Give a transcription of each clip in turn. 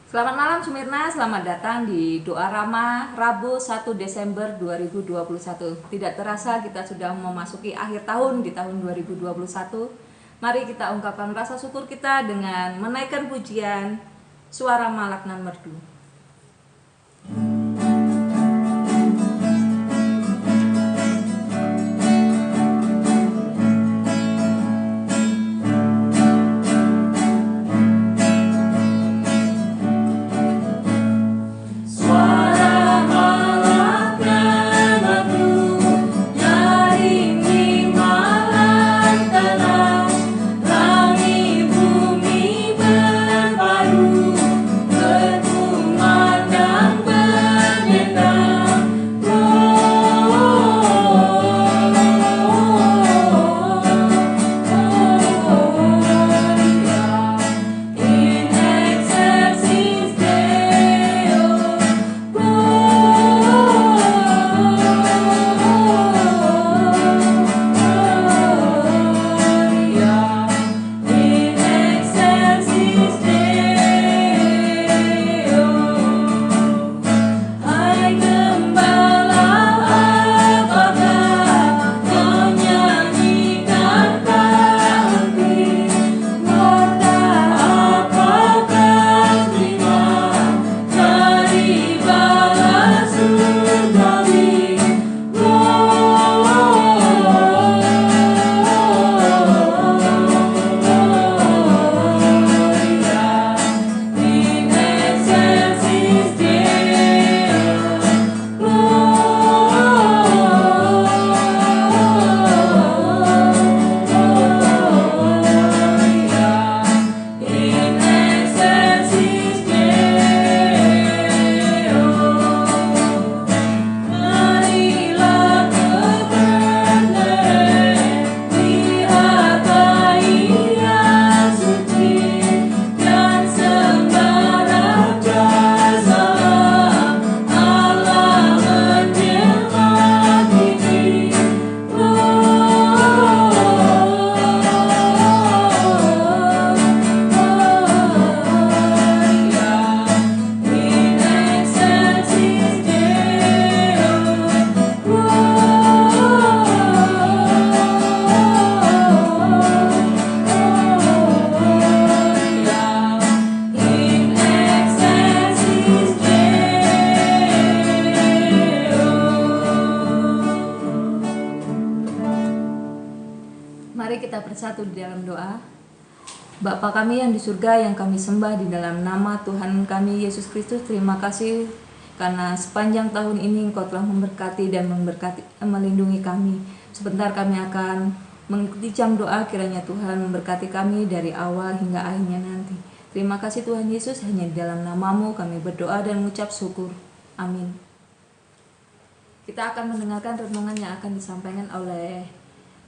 Selamat malam Sumirna, selamat datang di Doa Rama Rabu 1 Desember 2021. Tidak terasa kita sudah memasuki akhir tahun di tahun 2021. Mari kita ungkapkan rasa syukur kita dengan menaikkan pujian Suara Malak nan Merdu. Mari kita bersatu di dalam doa. Bapa kami yang di surga, yang kami sembah di dalam nama Tuhan kami Yesus Kristus, terima kasih karena sepanjang tahun ini Engkau telah memberkati dan melindungi kami. Sebentar kami akan mengikuti jam doa, kiranya Tuhan memberkati kami dari awal hingga akhirnya nanti. Terima kasih Tuhan Yesus, hanya di dalam nama-Mu kami berdoa dan mengucap syukur. Amin. Kita akan mendengarkan renungan yang akan disampaikan oleh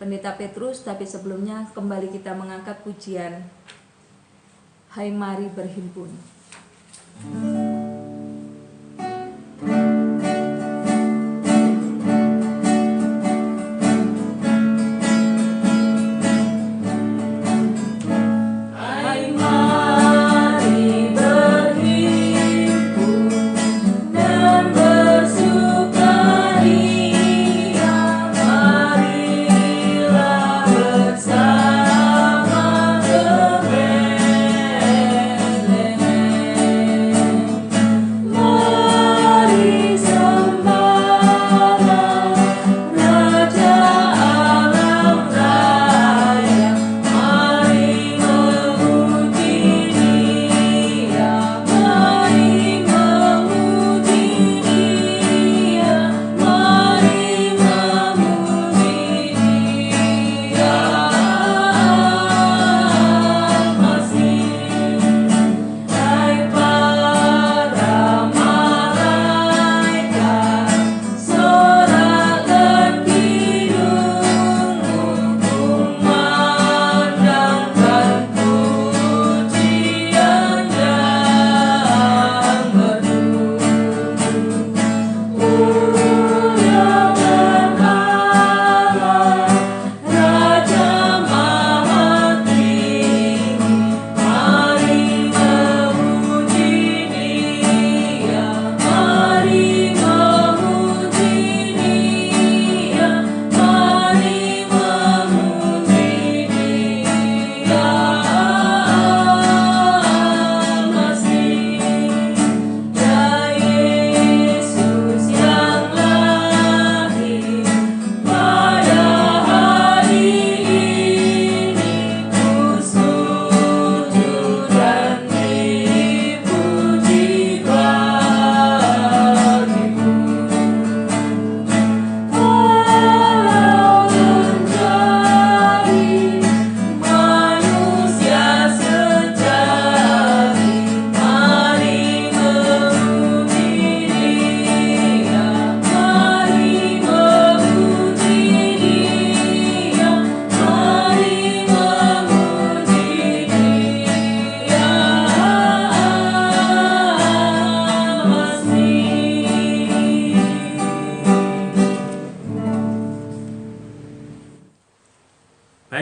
Pendeta Petrus, tapi sebelumnya kembali kita mengangkat pujian Hai Mari Berhimpun.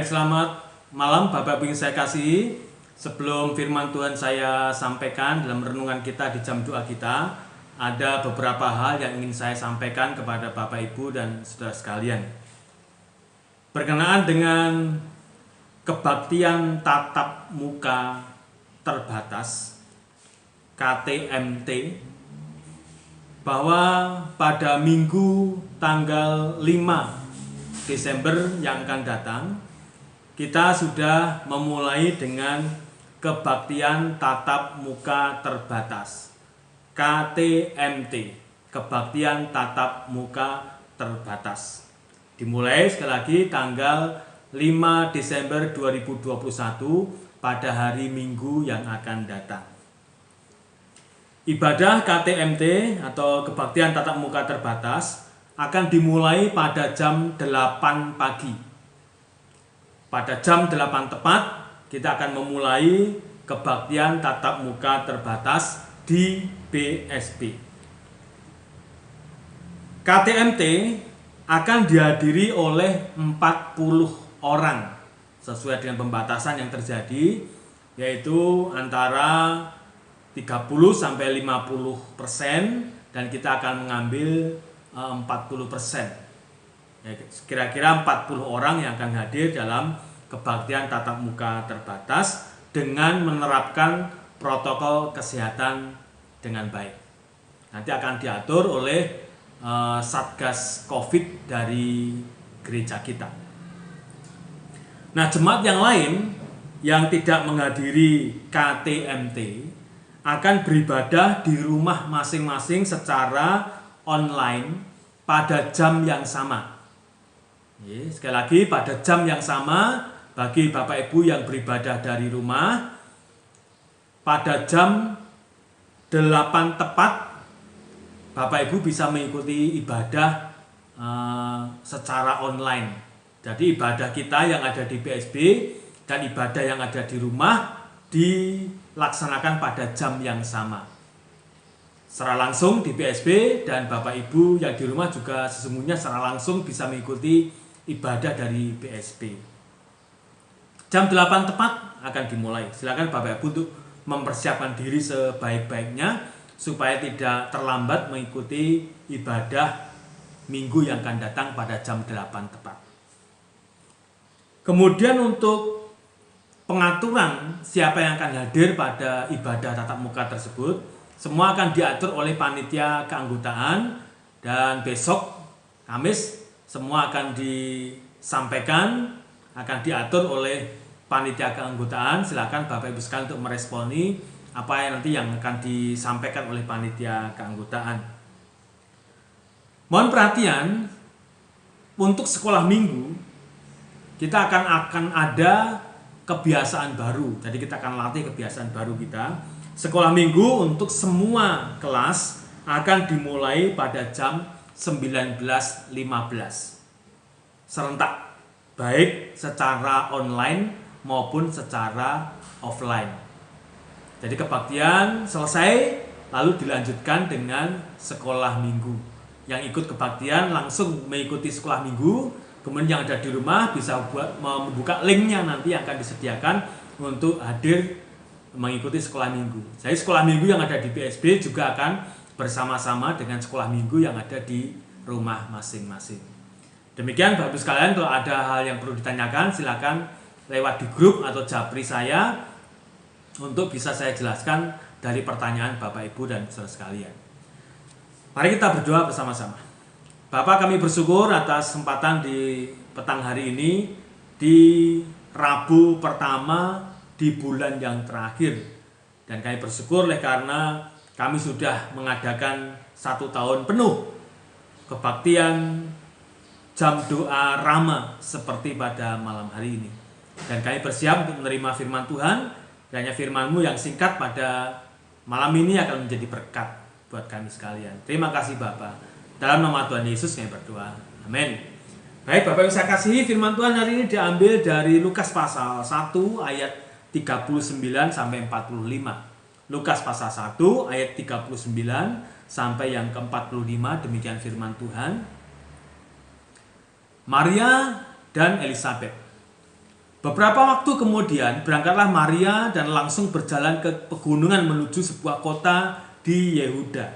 selamat malam Bapak Ibu yang saya kasihi. Sebelum firman Tuhan saya sampaikan dalam renungan kita di jam doa kita, ada beberapa hal yang ingin saya sampaikan kepada Bapak Ibu dan saudara sekalian. Berkenaan dengan kebaktian tatap muka terbatas KTMT, bahwa pada Minggu tanggal 5 Desember yang akan datang, kita sudah memulai dengan kebaktian tatap muka terbatas KTMT, kebaktian tatap muka terbatas. Dimulai sekali lagi tanggal 5 Desember 2021 pada hari Minggu yang akan datang. Ibadah KTMT atau kebaktian tatap muka terbatas akan dimulai pada jam 8 pagi. Pada jam 8 tepat kita akan memulai kebaktian tatap muka terbatas di BSP. KTMT akan dihadiri oleh 40 orang sesuai dengan pembatasan yang terjadi, yaitu antara 30 sampai 50%, dan kita akan mengambil 40%. Ya, kira-kira 40 orang yang akan hadir dalam kebaktian tatap muka terbatas dengan menerapkan protokol kesehatan dengan baik. Nanti akan diatur oleh Satgas Covid dari gereja kita. Nah, jemaat yang lain yang tidak menghadiri KTMT akan beribadah di rumah masing-masing secara online pada jam yang sama. Sekali lagi, pada jam yang sama bagi Bapak Ibu yang beribadah dari rumah, pada jam 8 tepat Bapak Ibu bisa mengikuti ibadah secara online. Jadi ibadah kita yang ada di BSB dan ibadah yang ada di rumah dilaksanakan pada jam yang sama. Secara langsung di BSB, dan Bapak Ibu yang di rumah juga sesungguhnya secara langsung bisa mengikuti ibadah dari BSB. Jam 8 tepat akan dimulai. Silakan Bapak Ibu untuk mempersiapkan diri sebaik-baiknya supaya tidak terlambat mengikuti ibadah Minggu yang akan datang pada jam 8 tepat. Kemudian untuk pengaturan siapa yang akan hadir pada ibadah tatap muka tersebut, semua akan diatur oleh panitia keanggotaan, dan besok Kamis semua akan disampaikan, akan diatur oleh panitia keanggotaan. Silakan Bapak Ibu sekalian untuk meresponi apa yang nanti yang akan disampaikan oleh panitia keanggotaan. Mohon perhatian, untuk sekolah minggu kita akan ada kebiasaan baru. Jadi kita akan latih kebiasaan baru kita. Sekolah minggu untuk semua kelas akan dimulai pada jam 19.15 serentak, baik secara online maupun secara offline. Jadi kebaktian selesai lalu dilanjutkan dengan sekolah minggu. Yang ikut kebaktian langsung mengikuti sekolah minggu, kemudian yang ada di rumah bisa membuka linknya nanti yang akan disediakan untuk hadir mengikuti sekolah minggu. Jadi sekolah minggu yang ada di BSB juga akan bersama-sama dengan sekolah minggu yang ada di rumah masing-masing. Demikian Bapak Ibu sekalian, kalau ada hal yang perlu ditanyakan silakan lewat di grup atau japri saya untuk bisa saya jelaskan dari pertanyaan Bapak Ibu dan saudara sekalian. Mari kita berdoa bersama-sama. Bapak, kami bersyukur atas kesempatan di petang hari ini, di Rabu pertama di bulan yang terakhir, dan kami bersyukur karena kami sudah mengadakan 1 tahun penuh kebaktian jam doa Rama seperti pada malam hari ini, dan kami bersiap untuk menerima firman Tuhan. Hanya firman-Mu yang singkat pada malam ini akan menjadi berkat buat kami sekalian. Terima kasih Bapak, dalam nama Tuhan Yesus kami berdoa, amin. Baik Bapak yang saya kasihi, firman Tuhan hari ini diambil dari Lukas pasal 1 ayat 39 sampai 45. Lukas pasal 1 ayat 39 sampai yang ke-45, demikian firman Tuhan. Maria dan Elizabeth Beberapa waktu kemudian berangkatlah Maria dan langsung berjalan ke pegunungan menuju sebuah kota di Yehuda.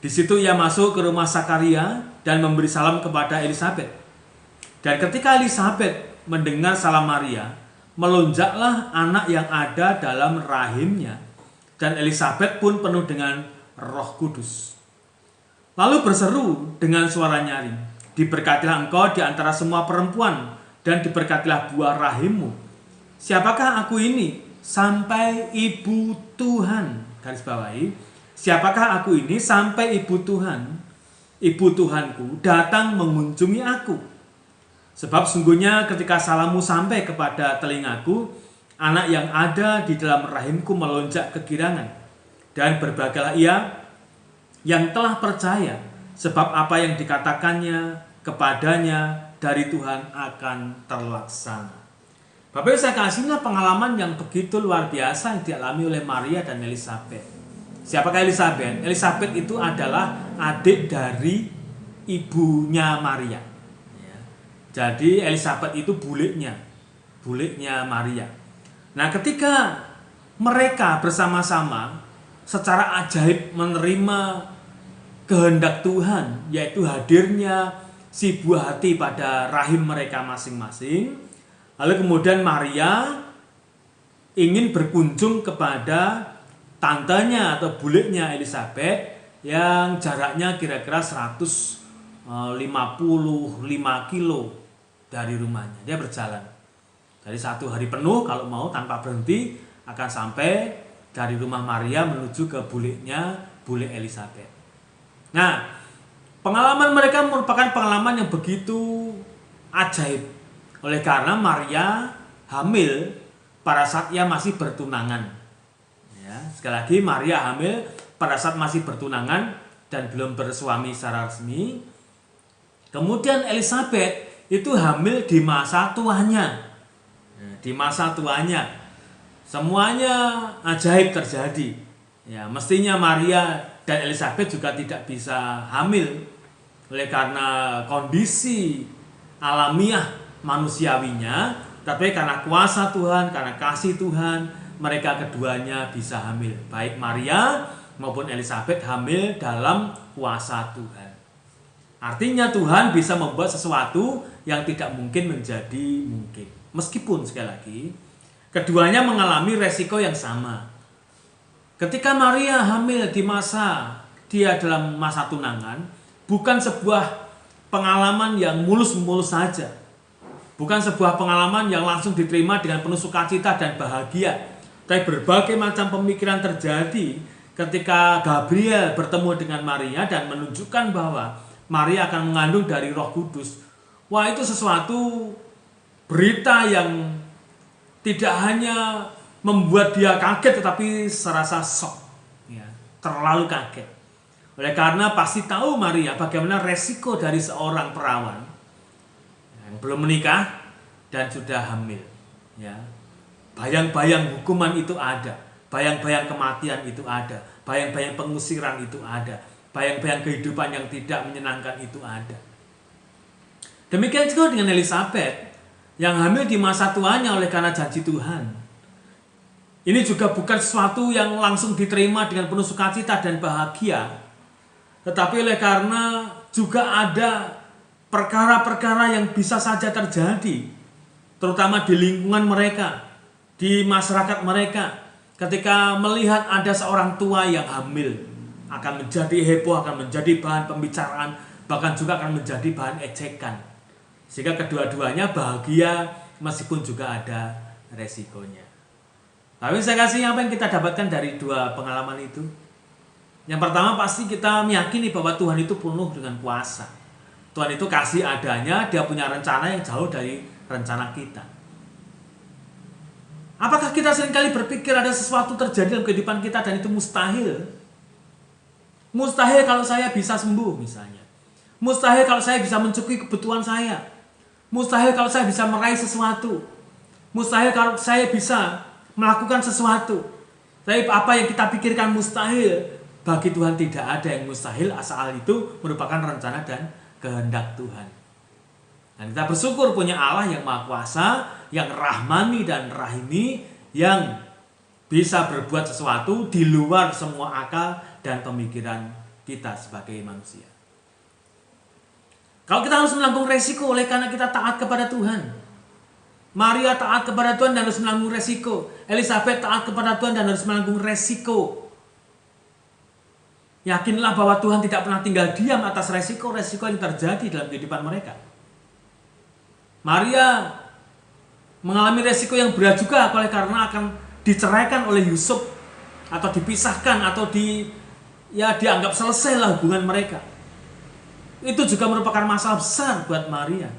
Di situ ia masuk ke rumah Sakaria dan memberi salam kepada Elisabet. Dan ketika Elisabet mendengar salam Maria, melonjaklah anak yang ada dalam rahimnya, dan Elisabet pun penuh dengan Roh Kudus. Lalu berseru dengan suara nyaring, "Diberkatilah engkau di antara semua perempuan, dan diberkatilah buah rahimmu. Siapakah aku ini sampai ibu Tuhan?" Garis bawahi, siapakah aku ini sampai ibu Tuhanku datang mengunjungi aku? Sebab sungguhnya ketika salammu sampai kepada telingaku, anak yang ada di dalam rahimku melonjak kegirangan. Dan berbahagialah ia yang telah percaya, sebab apa yang dikatakannya kepadanya dari Tuhan akan terlaksana. Bapak Ibu saya kasihlah pengalaman yang begitu luar biasa yang dialami oleh Maria dan Elisabet. Siapakah Elisabet? Elisabet itu adalah adik dari ibunya Maria. Jadi Elisabet itu buliknya Maria. Nah, ketika mereka bersama-sama secara ajaib menerima kehendak Tuhan, yaitu hadirnya si buah hati pada rahim mereka masing-masing, lalu kemudian Maria ingin berkunjung kepada tantenya atau buliknya Elisabet yang jaraknya kira-kira 155 kilo dari rumahnya. Dia berjalan dari 1 hari penuh kalau mau tanpa berhenti akan sampai dari rumah Maria menuju ke bulik Elisabet. Nah, pengalaman mereka merupakan pengalaman yang begitu ajaib. Oleh karena Maria hamil pada saat ia masih bertunangan. Ya, sekali lagi Maria hamil pada saat masih bertunangan dan belum bersuami secara resmi. Kemudian Elisabet itu hamil di masa tuanya. Di masa tuanya. Semuanya ajaib terjadi. Ya, mestinya Maria dan Elisabet juga tidak bisa hamil oleh karena kondisi alamiah manusiawinya, tapi karena kuasa Tuhan, karena kasih Tuhan, mereka keduanya bisa hamil. Baik Maria maupun Elisabet hamil dalam kuasa Tuhan. Artinya Tuhan bisa membuat sesuatu yang tidak mungkin menjadi mungkin. Meskipun sekali lagi keduanya mengalami resiko yang sama. Ketika Maria hamil di masa dia dalam masa tunangan, bukan sebuah pengalaman yang mulus-mulus saja. Bukan sebuah pengalaman yang langsung diterima dengan penuh sukacita dan bahagia. Tapi berbagai macam pemikiran terjadi ketika Gabriel bertemu dengan Maria dan menunjukkan bahwa Maria akan mengandung dari Roh Kudus. Wah, itu sesuatu berita yang tidak hanya membuat dia kaget, tetapi serasa shock, ya, terlalu kaget. Oleh karena pasti tahu Maria bagaimana resiko dari seorang perawan yang belum menikah dan sudah hamil. Ya, bayang-bayang hukuman itu ada, bayang-bayang kematian itu ada, bayang-bayang pengusiran itu ada. Bayang-bayang kehidupan yang tidak menyenangkan itu ada. Demikian juga dengan Elisabet yang hamil di masa tuanya oleh karena janji Tuhan. Ini juga bukan sesuatu yang langsung diterima dengan penuh sukacita dan bahagia, tetapi oleh karena juga ada perkara-perkara yang bisa saja terjadi, terutama di lingkungan mereka, di masyarakat mereka, ketika melihat ada seorang tua yang hamil. Akan menjadi heboh, akan menjadi bahan pembicaraan, bahkan juga akan menjadi bahan ejekan. Sehingga kedua-duanya bahagia meskipun juga ada resikonya. Tapi saya kasih apa yang kita dapatkan dari dua pengalaman itu. Yang pertama pasti kita meyakini bahwa Tuhan itu penuh dengan kuasa. Tuhan itu kasih adanya, dia punya rencana yang jauh dari rencana kita. Apakah kita seringkali berpikir ada sesuatu terjadi dalam kehidupan kita dan itu mustahil? Mustahil kalau saya bisa sembuh misalnya. Mustahil kalau saya bisa mencukupi kebutuhan saya. Mustahil kalau saya bisa meraih sesuatu. Mustahil kalau saya bisa melakukan sesuatu. Tapi apa yang kita pikirkan mustahil, bagi Tuhan tidak ada yang mustahil asal itu merupakan rencana dan kehendak Tuhan. Dan kita bersyukur punya Allah yang Maha Kuasa, yang rahmani dan rahimi, yang bisa berbuat sesuatu di luar semua akal dan pemikiran kita sebagai manusia. Kalau kita harus menanggung resiko oleh karena kita taat kepada Tuhan. Maria taat kepada Tuhan dan harus menanggung resiko. Elizabeth taat kepada Tuhan dan harus menanggung resiko. Yakinlah bahwa Tuhan tidak pernah tinggal diam atas resiko-resiko yang terjadi dalam kehidupan mereka. Maria mengalami resiko yang berat juga oleh karena akan diceraikan oleh Yusuf atau dipisahkan atau dianggap selesailah hubungan mereka. Itu juga merupakan masalah besar buat Maria.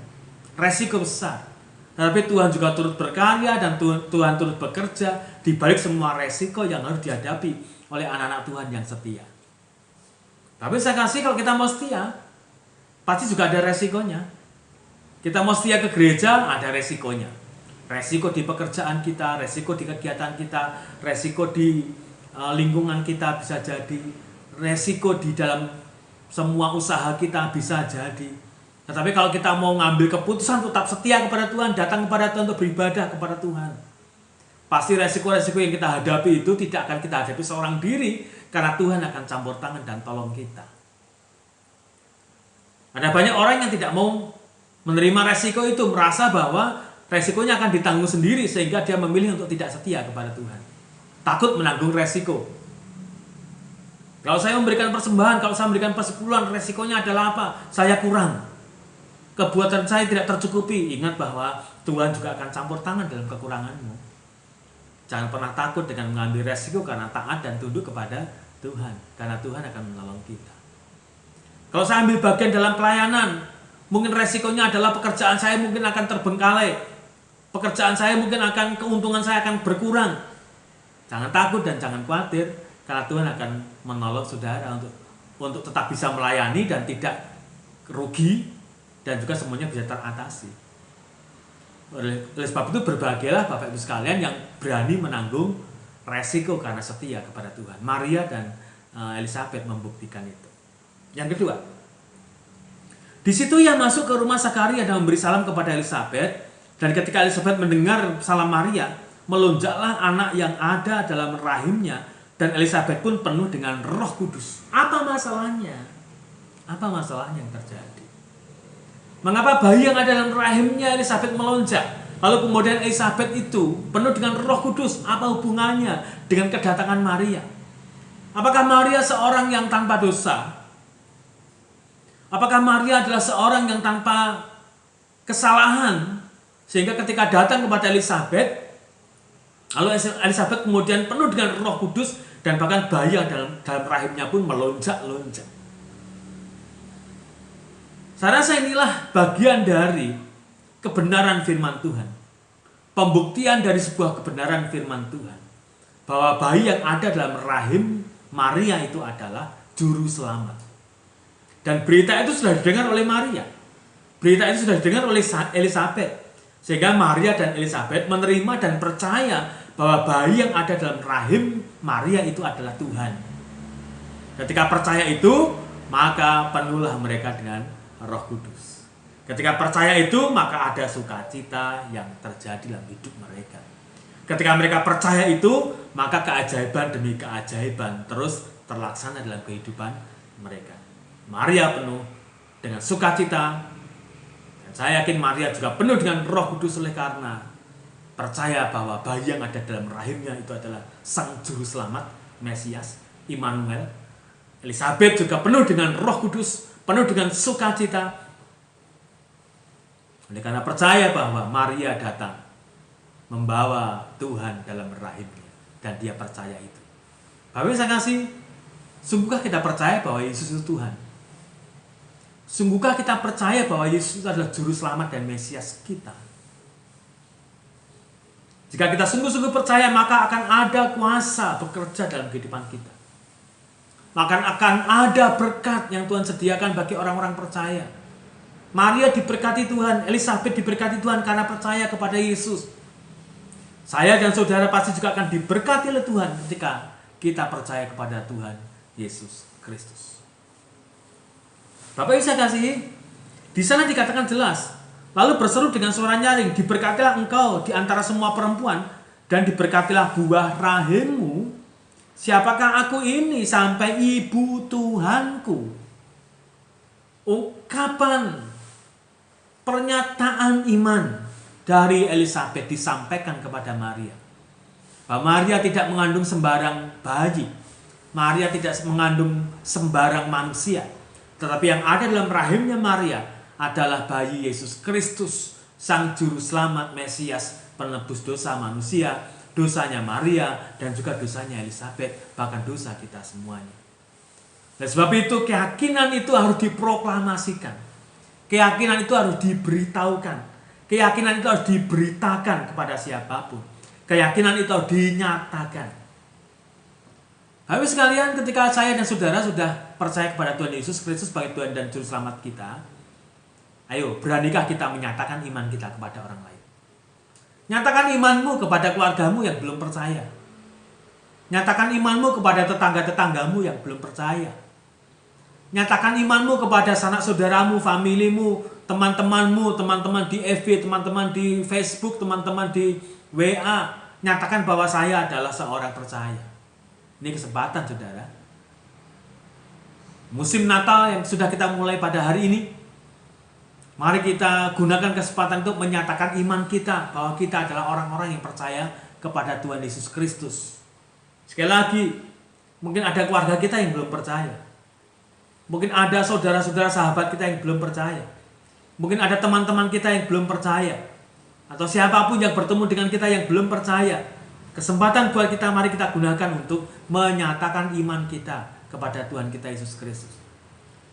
Resiko besar. Tapi Tuhan juga turut berkarya dan Tuhan turut bekerja di balik semua resiko yang harus dihadapi oleh anak-anak Tuhan yang setia. Tapi saya kasih kalau kita mau setia, pasti juga ada resikonya. Kita mau setia ke gereja, ada resikonya. Resiko di pekerjaan kita, resiko di kegiatan kita, resiko di lingkungan kita bisa jadi, resiko di dalam semua usaha kita bisa jadi. Tetapi kalau kita mau ngambil keputusan tetap setia kepada Tuhan, datang kepada Tuhan untuk beribadah kepada Tuhan, pasti resiko-resiko yang kita hadapi itu tidak akan kita hadapi seorang diri, karena Tuhan akan campur tangan dan tolong kita. Ada banyak orang yang tidak mau menerima resiko itu, merasa bahwa resikonya akan ditanggung sendiri sehingga dia memilih untuk tidak setia kepada Tuhan. Takut menanggung resiko. Kalau saya memberikan persembahan, kalau saya memberikan persepuluhan, resikonya adalah apa? Saya kurang. Kebuatan saya tidak tercukupi. Ingat bahwa Tuhan juga akan campur tangan dalam kekuranganmu. Jangan pernah takut dengan mengambil resiko karena taat dan tunduk kepada Tuhan. Karena Tuhan akan menolong kita. Kalau saya ambil bagian dalam pelayanan, mungkin resikonya adalah pekerjaan saya mungkin akan terbengkalai. Pekerjaan saya mungkin akan, keuntungan saya akan berkurang. Jangan takut dan jangan khawatir, karena Tuhan akan menolong saudara untuk tetap bisa melayani dan tidak rugi, dan juga semuanya bisa teratasi. Oleh sebab itu berbahagialah Bapak Ibu sekalian yang berani menanggung resiko karena setia kepada Tuhan. Maria dan Elizabeth membuktikan itu. Yang kedua, di situ ia masuk ke rumah Zakaria dan memberi salam kepada Elizabeth. Dan ketika Elizabeth mendengar salam Maria, melonjaklah anak yang ada dalam rahimnya, dan Elizabeth pun penuh dengan Roh Kudus. Apa masalahnya? Apa masalahnya yang terjadi? Mengapa bayi yang ada dalam rahimnya Elizabeth melonjak? Lalu kemudian Elizabeth itu penuh dengan Roh Kudus. Apa hubungannya dengan kedatangan Maria? Apakah Maria seorang yang tanpa dosa? Apakah Maria adalah seorang yang tanpa kesalahan? Sehingga ketika datang kepada Elizabeth, lalu Elizabeth kemudian penuh dengan Roh Kudus, dan bahkan bayi yang dalam rahimnya pun melonjak-lonjak. Saya rasa inilah bagian dari kebenaran firman Tuhan. Pembuktian dari sebuah kebenaran firman Tuhan. Bahwa bayi yang ada dalam rahim Maria itu adalah juru selamat. Dan berita itu sudah didengar oleh Maria. Berita itu sudah didengar oleh Elizabeth. Sehingga Maria dan Elizabeth menerima dan percaya bahwa bayi yang ada dalam rahim Maria itu adalah Tuhan. Ketika percaya itu, maka penuhlah mereka dengan Roh Kudus. Ketika percaya itu, maka ada sukacita yang terjadi dalam hidup mereka. Ketika mereka percaya itu, maka keajaiban demi keajaiban terus terlaksana dalam kehidupan mereka. Maria penuh dengan sukacita. Saya yakin Maria juga penuh dengan Roh Kudus oleh karena percaya bahwa bayi yang ada dalam rahimnya itu adalah Sang Juru Selamat, Mesias, Immanuel. Elizabeth juga penuh dengan Roh Kudus, penuh dengan sukacita. Oleh karena percaya bahwa Maria datang membawa Tuhan dalam rahimnya, dan dia percaya itu. Bapak saya kasih, sungguhkah kita percaya bahwa Yesus itu Tuhan? Sungguhkah kita percaya bahwa Yesus itu adalah Juru Selamat dan Mesias kita? Jika kita sungguh-sungguh percaya, maka akan ada kuasa bekerja dalam kehidupan kita. Maka akan ada berkat yang Tuhan sediakan bagi orang-orang percaya. Maria diberkati Tuhan, Elizabeth diberkati Tuhan karena percaya kepada Yesus. Saya dan saudara pasti juga akan diberkati oleh Tuhan ketika kita percaya kepada Tuhan Yesus Kristus. Bapak Ibu saya kasih, di sana dikatakan jelas Lalu berseru dengan suara nyaring, diberkatilah engkau di antara semua perempuan, dan diberkatilah buah rahimmu. Siapakah aku ini sampai ibu Tuhanku? Ungkapan pernyataan iman dari Elisabet disampaikan kepada Maria. Bahwa Maria tidak mengandung sembarang bayi. Maria tidak mengandung sembarang manusia. Tetapi yang ada dalam rahimnya Maria adalah bayi Yesus Kristus, Sang Juru Selamat Mesias, penebus dosa manusia, dosanya Maria, dan juga dosanya Elisabet, bahkan dosa kita semuanya. Dan sebab itu keyakinan itu harus diproklamasikan. Keyakinan itu harus diberitahukan. Keyakinan itu harus diberitakan kepada siapapun. Keyakinan itu harus dinyatakan. Habis sekalian, ketika saya dan saudara sudah percaya kepada Tuhan Yesus Kristus sebagai Tuhan dan Juru Selamat kita, ayo, beranikah kita menyatakan iman kita kepada orang lain? Nyatakan imanmu kepada keluargamu yang belum percaya. Nyatakan imanmu kepada tetangga-tetanggamu yang belum percaya. Nyatakan imanmu kepada sanak saudaramu, familimu, teman-temanmu, teman-teman di FB, teman-teman di Facebook, teman-teman di WA. Nyatakan bahwa saya adalah seorang percaya. Ini kesempatan, saudara. Musim Natal yang sudah kita mulai pada hari ini, mari kita gunakan kesempatan untuk menyatakan iman kita bahwa kita adalah orang-orang yang percaya kepada Tuhan Yesus Kristus. Sekali lagi, mungkin ada keluarga kita yang belum percaya. Mungkin ada saudara-saudara sahabat kita yang belum percaya. Mungkin ada teman-teman kita yang belum percaya. Atau siapapun yang bertemu dengan kita yang belum percaya. Kesempatan buat kita, mari kita gunakan untuk menyatakan iman kita kepada Tuhan kita Yesus Kristus.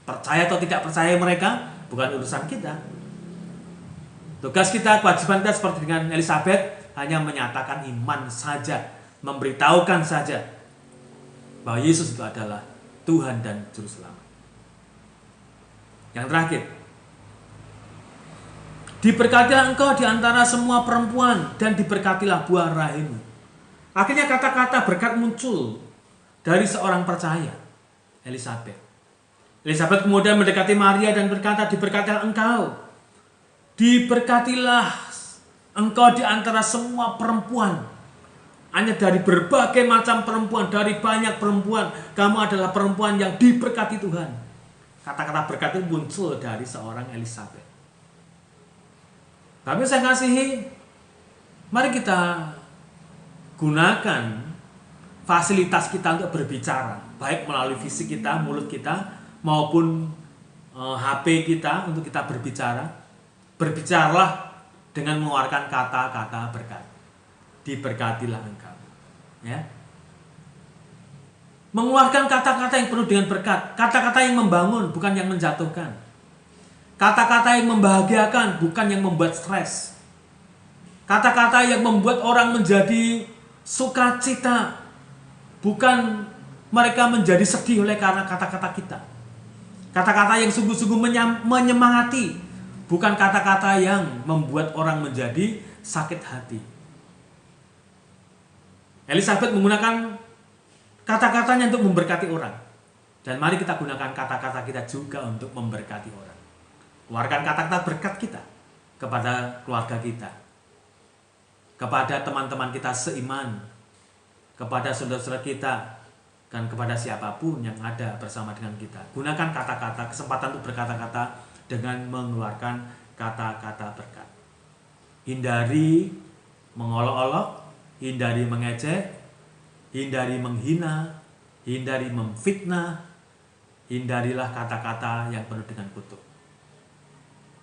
Percaya atau tidak percaya mereka bukan urusan kita. Tugas kita, kewajiban kita seperti dengan Elisabet, hanya menyatakan iman saja, memberitahukan saja bahwa Yesus itu adalah Tuhan dan Juru Selamat. Yang terakhir, diberkatilah engkau di antara semua perempuan, dan diberkatilah buah rahimmu. Akhirnya kata-kata berkat muncul dari seorang percaya, Elisabet. Elisabet kemudian mendekati Maria dan berkata, diberkatilah engkau. Diberkatilah engkau di antara semua perempuan. Hanya dari berbagai macam perempuan, dari banyak perempuan, kamu adalah perempuan yang diberkati Tuhan. Kata-kata berkat itu muncul dari seorang Elisabet. Kami saya kasihi, mari kita gunakan fasilitas kita untuk berbicara, baik melalui fisik kita, mulut kita, maupun HP kita untuk kita berbicara. Berbicaralah dengan mengeluarkan kata-kata berkat. Diberkatilah engkau. Ya. Mengeluarkan kata-kata yang penuh dengan berkat, kata-kata yang membangun, bukan yang menjatuhkan. Kata-kata yang membahagiakan, bukan yang membuat stres. Kata-kata yang membuat orang menjadi sukacita, bukan mereka menjadi sedih oleh karena kata-kata kita. Kata-kata yang sungguh-sungguh menyemangati, bukan kata-kata yang membuat orang menjadi sakit hati. Elisabet menggunakan kata-katanya untuk memberkati orang. Dan mari kita gunakan kata-kata kita juga untuk memberkati orang. Keluarkan kata-kata berkat kita kepada keluarga kita, kepada teman-teman kita seiman, kepada saudara-saudara kita, dan kepada siapapun yang ada bersama dengan kita. Gunakan kata-kata, kesempatan untuk berkata-kata dengan mengeluarkan kata-kata berkat. Hindari mengolok-olok, hindari mengejek, hindari menghina, hindari memfitnah, hindarilah kata-kata yang penuh dengan kutuk.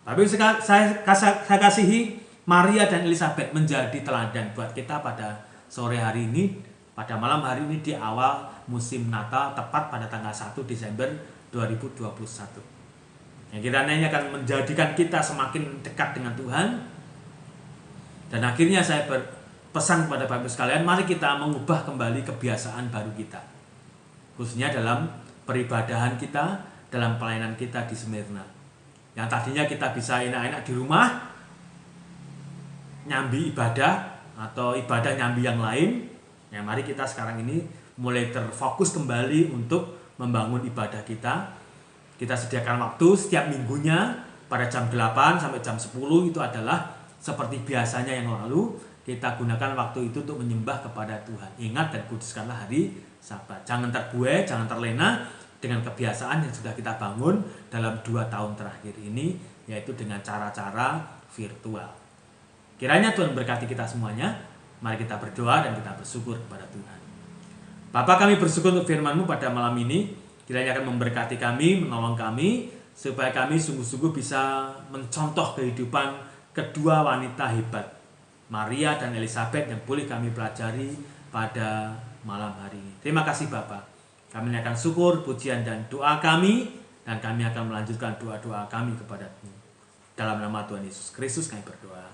Tapi saya kasihi Maria dan Elisabet menjadi teladan buat kita pada sore hari ini, pada malam hari ini di awal musim Natal, tepat pada tanggal 1 Desember 2021. Yang kiranya akan menjadikan kita semakin dekat dengan Tuhan. Dan akhirnya saya berpesan kepada Bapak Ibu sekalian, mari kita mengubah kembali kebiasaan baru kita. Khususnya dalam peribadahan kita, dalam pelayanan kita di Smyrna. Yang tadinya kita bisa enak-enak di rumah, nyambi ibadah, atau ibadah nyambi yang lain. Ya, mari kita sekarang ini mulai terfokus kembali untuk membangun ibadah kita. Kita sediakan waktu setiap minggunya pada jam 8 sampai jam 10 itu adalah seperti biasanya yang lalu. Kita gunakan waktu itu untuk menyembah kepada Tuhan. Ingat dan kuduskanlah hari Sabat. Jangan terbuai, jangan terlena dengan kebiasaan yang sudah kita bangun dalam 2 tahun terakhir ini, yaitu dengan cara-cara virtual. Kiranya Tuhan berkati kita semuanya. Mari kita berdoa dan kita bersyukur kepada Tuhan. Bapa, kami bersyukur untuk firman-Mu pada malam ini. Kiranya akan memberkati kami, menolong kami, supaya kami sungguh-sungguh bisa mencontoh kehidupan kedua wanita hebat, Maria dan Elizabeth, yang boleh kami pelajari pada malam hari ini. Terima kasih Bapak. Kami akan syukur, pujian dan doa kami, dan kami akan melanjutkan doa-doa kami kepada-Mu. Dalam nama Tuhan Yesus Kristus kami berdoa.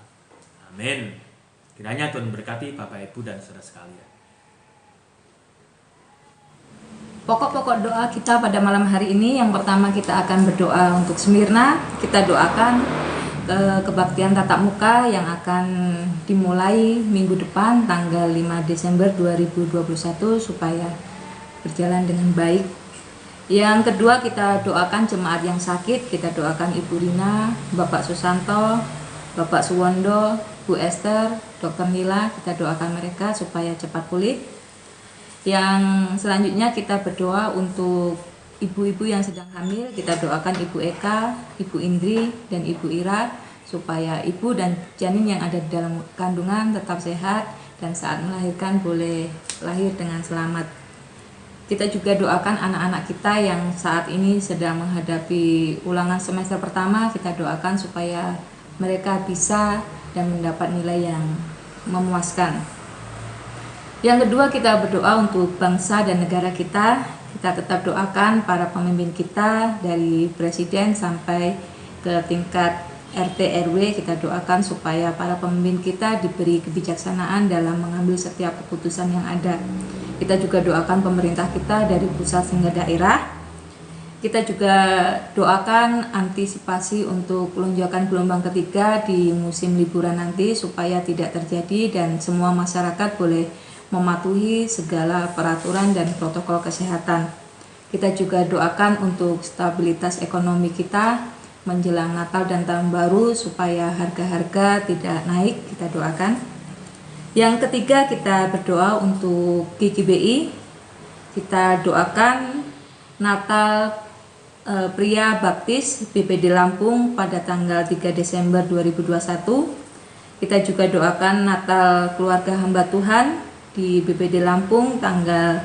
Amin. Kiranya Tuhan berkati Bapak, Ibu, dan saudara sekalian. Pokok-pokok doa kita pada malam hari ini, yang pertama kita akan berdoa untuk Smyrna. Kita doakan kebaktian tatap muka yang akan dimulai minggu depan tanggal 5 Desember 2021 supaya berjalan dengan baik. Yang kedua, kita doakan jemaat yang sakit. Kita doakan Ibu Rina, Bapak Susanto, Bapak Suwondo, Bu Esther, Dr. Mila. Kita doakan mereka supaya cepat pulih. Yang selanjutnya kita berdoa untuk ibu-ibu yang sedang hamil. Kita doakan Ibu Eka, Ibu Indri, dan Ibu Ira supaya ibu dan janin yang ada di dalam kandungan tetap sehat dan saat melahirkan boleh lahir dengan selamat. Kita juga doakan anak-anak kita yang saat ini sedang menghadapi ulangan semester pertama. Kita doakan supaya mereka bisa dan mendapat nilai yang memuaskan. Yang kedua, kita berdoa untuk bangsa dan negara kita. Kita tetap doakan para pemimpin kita dari presiden sampai ke tingkat RT RW. Kita doakan supaya para pemimpin kita diberi kebijaksanaan dalam mengambil setiap keputusan yang ada. Kita juga doakan pemerintah kita dari pusat hingga daerah. Kita juga doakan antisipasi untuk lonjakan gelombang ketiga di musim liburan nanti supaya tidak terjadi dan semua masyarakat boleh mematuhi segala peraturan dan protokol kesehatan. Kita juga doakan untuk stabilitas ekonomi kita menjelang Natal dan Tahun Baru supaya harga-harga tidak naik. Kita doakan. Yang ketiga, kita berdoa untuk GGBI. Kita doakan Natal pria baptis BPD Lampung pada tanggal 3 Desember 2021. Kita juga doakan Natal keluarga hamba Tuhan di BPD Lampung tanggal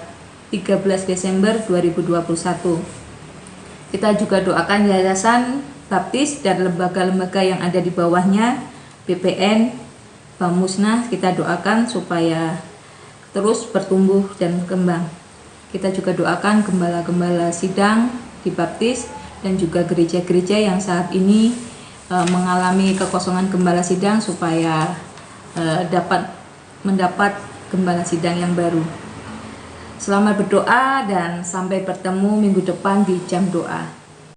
13 Desember 2021. Kita juga doakan Yayasan Baptis dan lembaga-lembaga yang ada di bawahnya, BPN, Bamusnah. Kita doakan supaya terus bertumbuh dan berkembang. Kita juga doakan gembala-gembala sidang di Baptis dan juga gereja-gereja yang saat ini mengalami kekosongan gembala sidang supaya dapat mendapat gembala sidang yang baru. Selamat berdoa dan sampai bertemu minggu depan di jam doa.